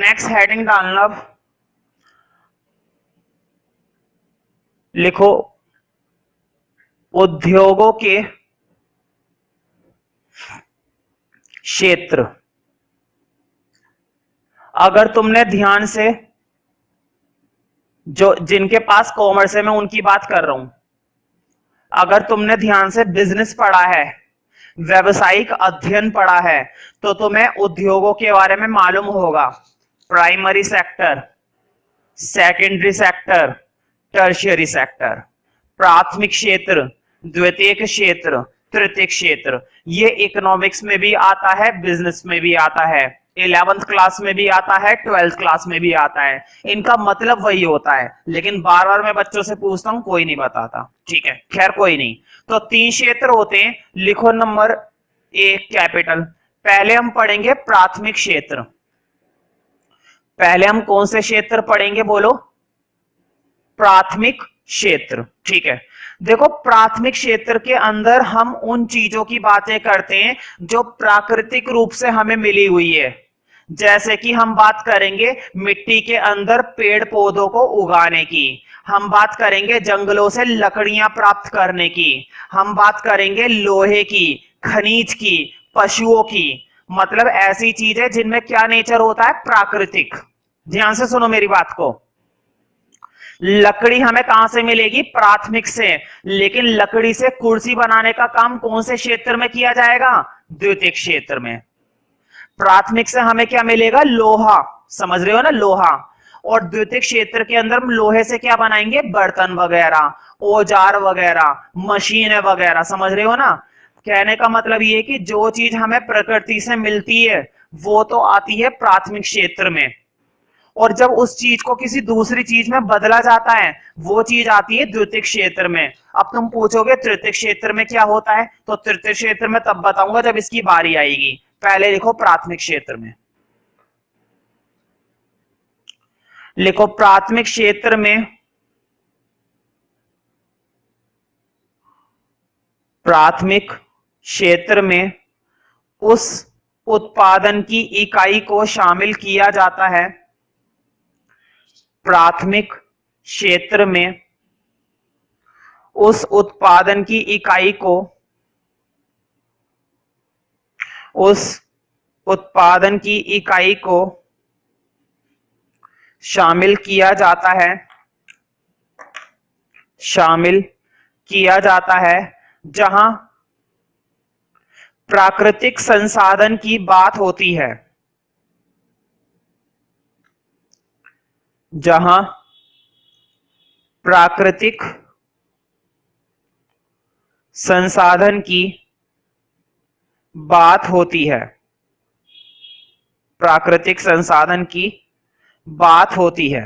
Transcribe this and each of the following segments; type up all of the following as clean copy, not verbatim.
Next heading डालना, लिखो उद्योगों के क्षेत्र। अगर तुमने ध्यान से, जो जिनके पास कॉमर्स है मैं उनकी बात कर रहा हूं, अगर तुमने ध्यान से बिजनेस पढ़ा है, व्यवसायिक अध्ययन पढ़ा है, तो तुम्हें उद्योगों के बारे में मालूम होगा। Primary sector, secondary sector, tertiary sector, प्राथमिक क्षेत्र, द्वितीयक क्षेत्र, तृतीयक क्षेत्र। ये इकोनॉमिक्स में भी आता है, बिजनेस में भी आता है, 11th क्लास में भी आता है, 12th क्लास में भी आता है। इनका मतलब वही होता है, लेकिन बार बार मैं बच्चों से पूछता हूं, कोई नहीं बताता। ठीक है, खैर कोई नहीं। तो 3 क्षेत्र होते हैं, लिखो नंबर 1 कैपिटल। पहले हम पढ़ेंगे प्राथमिक क्षेत्र। पहले हम कौन से क्षेत्र पढ़ेंगे बोलो? प्राथमिक क्षेत्र। ठीक है, देखो प्राथमिक क्षेत्र के अंदर हम उन चीजों की बातें करते हैं जो प्राकृतिक रूप से हमें मिली हुई है। जैसे कि हम बात करेंगे मिट्टी के अंदर पेड़ पौधों को उगाने की, हम बात करेंगे जंगलों से लकड़ियां प्राप्त करने की, हम बात करेंगे लोहे की, खनिज की, पशुओं की। मतलब ऐसी चीजें जिनमें क्या नेचर होता है? प्राकृतिक। ध्यान से सुनो मेरी बात को। लकड़ी हमें कहां से मिलेगी? प्राथमिक से। लेकिन लकड़ी से कुर्सी बनाने का काम कौन से क्षेत्र में किया जाएगा? द्वितीयक क्षेत्र में। प्राथमिक से हमें क्या मिलेगा? लोहा। समझ रहे हो ना? लोहा। और द्वितीयक क्षेत्र के अंदर हम लोहे से क्या बनाएंगे? बर्तन वगैरह, औजार वगैरह, मशीनें वगैरह। समझ रहे हो ना? कहने का मतलब ये कि जो चीज हमें प्रकृति से मिलती है वो तो आती है प्राथमिक क्षेत्र में, और जब उस चीज को किसी दूसरी चीज में बदला जाता है वो चीज आती है द्वितीयक क्षेत्र में। अब तुम पूछोगे तृतीयक क्षेत्र में क्या होता है? तो तृतीयक क्षेत्र में तब बताऊंगा जब इसकी बारी आएगी। पहले लिखो प्राथमिक क्षेत्र में। लिखो प्राथमिक क्षेत्र में, प्राथमिक क्षेत्र में उस उत्पादन की इकाई को शामिल किया जाता है। प्राथमिक क्षेत्र में उस उत्पादन की इकाई को, उस उत्पादन की इकाई को शामिल किया जाता है, शामिल किया जाता है जहां प्राकृतिक संसाधन की बात होती है, जहां प्राकृतिक संसाधन की बात होती है, प्राकृतिक संसाधन की बात होती है।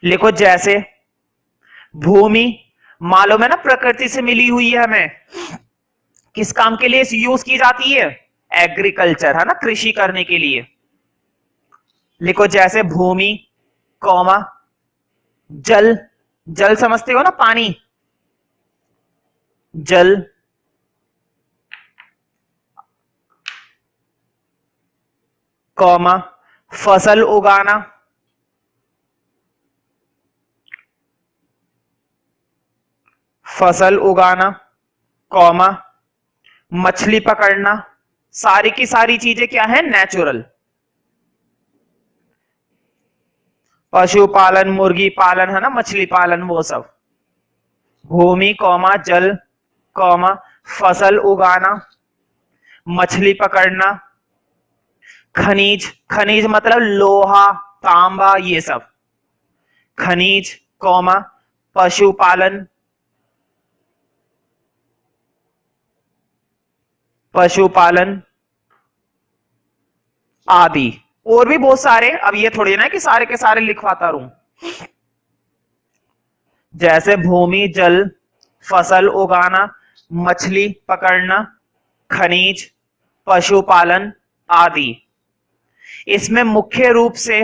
लिखो जैसे भूमि, मालूम है ना प्रकृति से मिली हुई है, हमें किस काम के लिए यूज की जाती है? एग्रीकल्चर, है ना, कृषि करने के लिए। लिखो जैसे भूमि, कौमा, जल, जल समझते हो ना, पानी, जल, कौमा, फसल उगाना, फसल उगाना, कौमा, मछली पकड़ना। सारी की सारी चीजें क्या है? नेचुरल। पशुपालन, मुर्गी पालन, है ना, मछली पालन, वो सब। भूमि कौमा जल कौमा फसल उगाना, मछली पकड़ना, खनिज, खनिज मतलब लोहा, तांबा, ये सब खनिज, कौमा पशुपालन, पशुपालन आदि। और भी बहुत सारे, अब ये थोड़ी ना कि सारे के सारे लिखवाता रहूं। जैसे भूमि, जल, फसल उगाना, मछली पकड़ना, खनिज, पशुपालन आदि। इसमें मुख्य रूप से,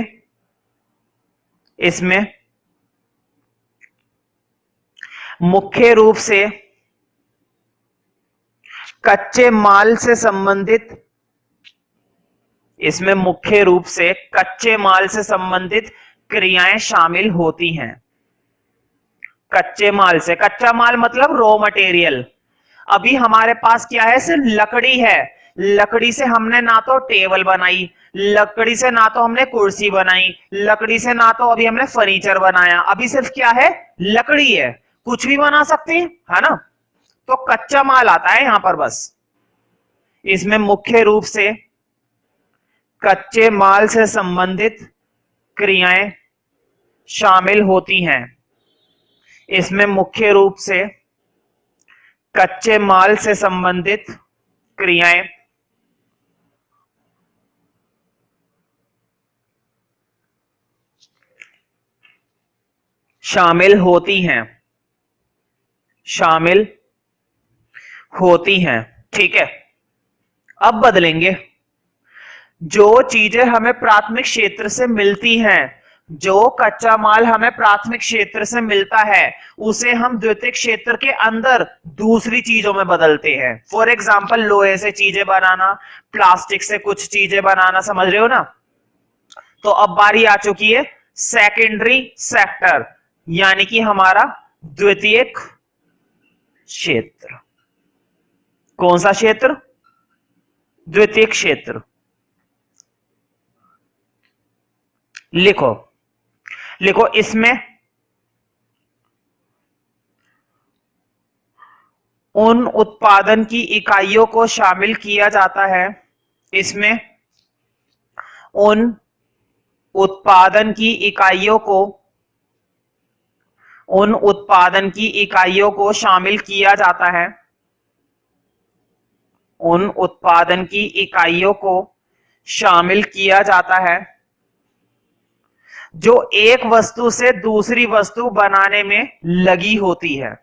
इसमें मुख्य रूप से कच्चे माल से संबंधित इसमें मुख्य रूप से कच्चे माल से संबंधित क्रियाएं शामिल होती हैं। कच्चे माल से, कच्चा माल मतलब रॉ मटेरियल। अभी हमारे पास क्या है, सिर्फ लकड़ी है। लकड़ी से हमने ना तो टेबल बनाई, लकड़ी से ना तो हमने कुर्सी बनाई, लकड़ी से ना तो अभी हमने फर्नीचर बनाया, अभी सिर्फ क्या है, लकड़ी है। कुछ भी बना सकते हैं, है ना। तो कच्चा माल आता है यहां पर बस। इसमें मुख्य रूप से कच्चे माल से संबंधित क्रियाएं शामिल होती हैं। इसमें मुख्य रूप से कच्चे माल से संबंधित क्रियाएं शामिल होती हैं, शामिल होती हैं। ठीक है, अब बदलेंगे। जो चीजें हमें प्राथमिक क्षेत्र से मिलती हैं, जो कच्चा माल हमें प्राथमिक क्षेत्र से मिलता है, उसे हम द्वितीयक क्षेत्र के अंदर दूसरी चीजों में बदलते हैं। फॉर एग्जाम्पल, लोहे से चीजें बनाना, प्लास्टिक से कुछ चीजें बनाना, समझ रहे हो ना। तो अब बारी आ चुकी है सेकेंडरी सेक्टर, यानी कि हमारा द्वितीयक क्षेत्र। कौन सा क्षेत्र, द्वितीयक क्षेत्र। लिखो लिखो, इसमें उन उत्पादन की इकाइयों को शामिल किया जाता है, इसमें उन उत्पादन की इकाइयों को, उन उत्पादन की इकाइयों को शामिल किया जाता है, उन उत्पादन की इकाइयों को शामिल किया जाता है जो एक वस्तु से दूसरी वस्तु बनाने में लगी होती है।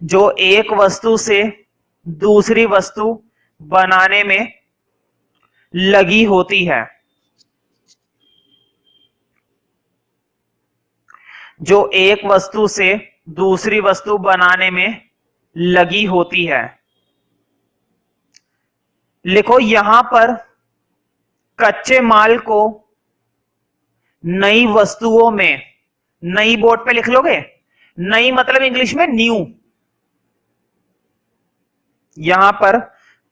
जो एक वस्तु से दूसरी वस्तु बनाने में लगी होती है, जो एक वस्तु से दूसरी वस्तु बनाने में लगी होती है। लिखो, यहां पर कच्चे माल को नई वस्तुओं में, नई बोर्ड पे लिख लोगे, नई मतलब इंग्लिश में न्यू। यहां पर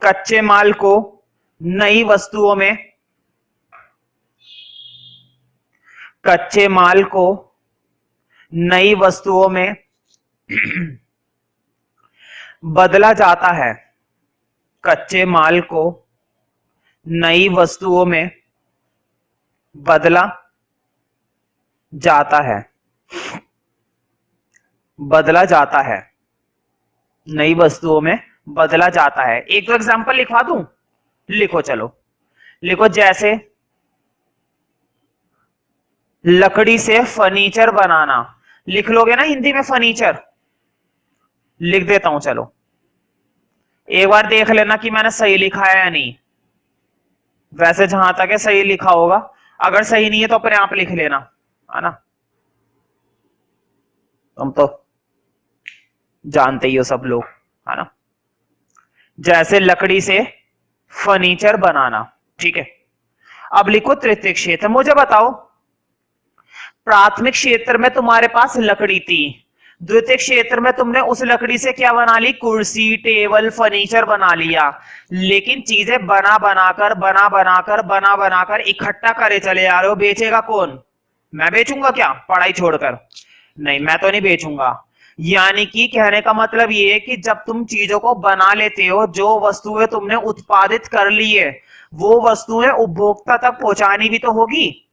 कच्चे माल को नई वस्तुओं में, कच्चे माल को नई वस्तुओं में बदला जाता है। कच्चे माल को नई वस्तुओं में बदला जाता है, बदला जाता है, नई वस्तुओं में बदला जाता है। एक तो एग्जांपल लिखवा दूं, लिखो चलो। लिखो, जैसे लकड़ी से फर्नीचर बनाना, लिख लोगे ना हिंदी में फर्नीचर, लिख देता हूं चलो, एक बार देख लेना कि मैंने सही लिखा है या नहीं। वैसे जहां तक है सही लिखा होगा, अगर सही नहीं है तो अपने आप लिख लेना, है ना। तुम तो जानते ही हो सब लोग, है ना। जैसे लकड़ी से फर्नीचर बनाना, ठीक है। अब लिखो तृतीयक क्षेत्र। मुझे बताओ, प्राथमिक क्षेत्र में तुम्हारे पास लकड़ी थी, द्वितीयक क्षेत्र में तुमने उस लकड़ी से क्या बना ली, कुर्सी, टेबल, फर्नीचर बना लिया। लेकिन चीजें बना बनाकर इकट्ठा करे चले आ रहे हो, बेचेगा कौन? मैं बेचूंगा क्या पढ़ाई छोड़कर? नहीं, मैं तो नहीं बेचूंगा। यानी कि कहने का मतलब ये है कि जब तुम चीजों को बना लेते हो, जो वस्तुएं तुमने उत्पादित कर ली है, वो वस्तुएं उपभोक्ता तक पहुंचानी भी तो होगी।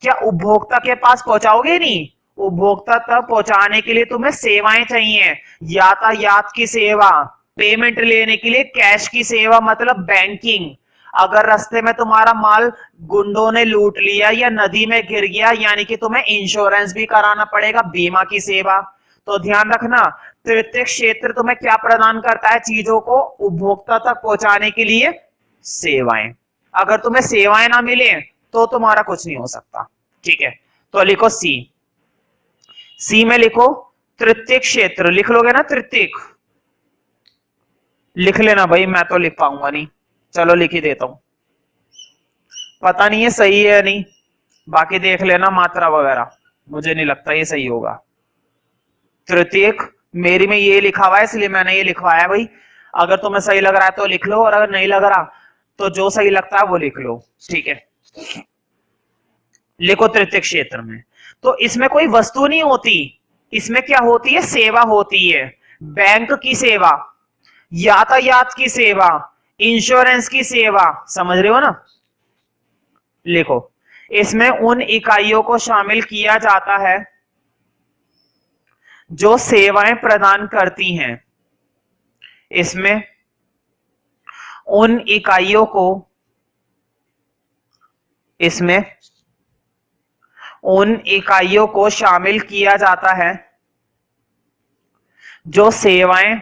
क्या उपभोक्ता के पास पहुंचाओगे? नहीं। उपभोक्ता तक पहुंचाने के लिए तुम्हें सेवाएं चाहिए, यातायात की सेवा, पेमेंट लेने के लिए कैश की सेवा मतलब बैंकिंग। अगर रास्ते में तुम्हारा माल गुंडों ने लूट लिया या नदी में गिर गया, यानी कि तुम्हें इंश्योरेंस भी कराना पड़ेगा, बीमा की सेवा। तो ध्यान रखना, तृतीयक क्षेत्र तुम्हें क्या प्रदान करता है? चीजों को उपभोक्ता तक पहुंचाने के लिए सेवाएं। अगर तुम्हें सेवाएं ना मिले तो तुम्हारा कुछ नहीं हो सकता, ठीक है। तो लिखो सी, सी में लिखो तृतीयक क्षेत्र, लिख लोगे ना तृतीयक, लिख लेना भाई, मैं तो लिख पाऊंगा नहीं। चलो लिख ही देता हूं, पता नहीं है सही है या नहीं, बाकी देख लेना मात्रा वगैरह, मुझे नहीं लगता ये सही होगा। तृतीयक मेरी में ये लिखा हुआ है इसलिए मैंने ये लिखवाया भाई, अगर तुम्हें सही लग रहा है तो लिख लो, और अगर नहीं लग रहा तो जो सही लगता है वो लिख लो, ठीक है। लिखो तृतीयक क्षेत्र में, तो इसमें कोई वस्तु नहीं होती, इसमें क्या होती है, सेवा होती है। बैंक की सेवा, यातायात की सेवा, इंश्योरेंस की सेवा, समझ रहे हो ना। लिखो, इसमें उन इकाइयों को शामिल किया जाता है जो सेवाएं प्रदान करती हैं। इसमें उन इकाइयों को, इसमें उन इकाइयों को शामिल किया जाता है जो सेवाएं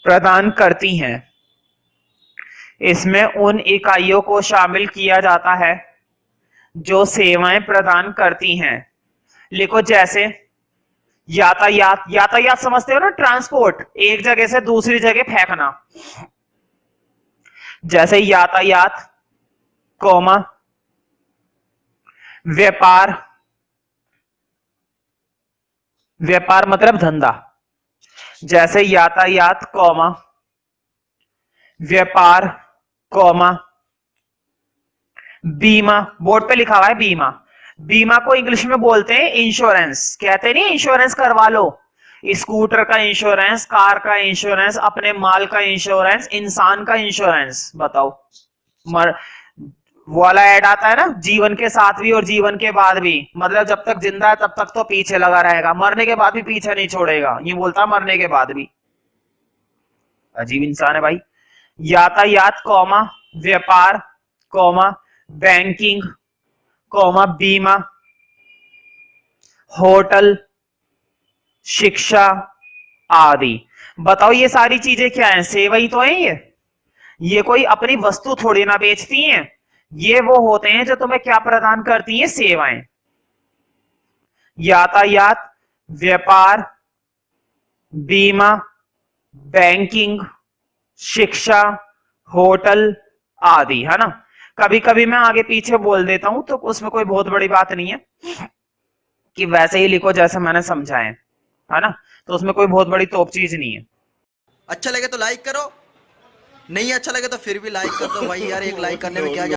प्रदान करती हैं। इसमें उन इकाइयों को शामिल किया जाता है जो सेवाएं प्रदान करती हैं। लिखो, जैसे यातायात, यातायात समझते हो ना, ट्रांसपोर्ट, एक जगह से दूसरी जगह फेंकना, जैसे यातायात, कौमा, व्यापार, व्यापार मतलब धंधा, जैसे यातायात, कौमा, व्यापार, कौमा, बीमा, बोर्ड पे लिखा हुआ है बीमा, बीमा को इंग्लिश में बोलते हैं इंश्योरेंस, कहते नहीं इंश्योरेंस करवा लो, स्कूटर का इंश्योरेंस, कार का इंश्योरेंस, अपने माल का इंश्योरेंस, इंसान का इंश्योरेंस। बताओ, वो वाला ऐड आता है ना, जीवन के साथ भी और जीवन के बाद भी, मतलब जब तक जिंदा है तब तक तो पीछे लगा रहेगा, मरने के बाद भी पीछे नहीं छोड़ेगा, ये बोलता मरने के बाद भी। अजीब इंसान है भाई। यातायात, कौमा, व्यापार, कौमा, बैंकिंग, कौमा, बीमा, होटल, शिक्षा आदि। बताओ ये सारी चीजें क्या हैं, सेवा ही तो है ये कोई अपनी वस्तु थोड़ी ना बेचती हैं, ये वो होते हैं जो तुम्हें क्या प्रदान करती हैं, सेवाएं। यातायात, व्यापार, बीमा, बैंकिंग, शिक्षा, होटल आदि, है ना। कभी कभी मैं आगे पीछे बोल देता हूं तो उसमें कोई बहुत बड़ी बात नहीं है, कि वैसे ही लिखो जैसे मैंने समझाए, है ना, तो उसमें कोई बहुत बड़ी तोप चीज नहीं है। अच्छा लगे तो लाइक करो, नहीं अच्छा लगे तो फिर भी लाइक कर दो भाई यार, एक लाइक करने में क्या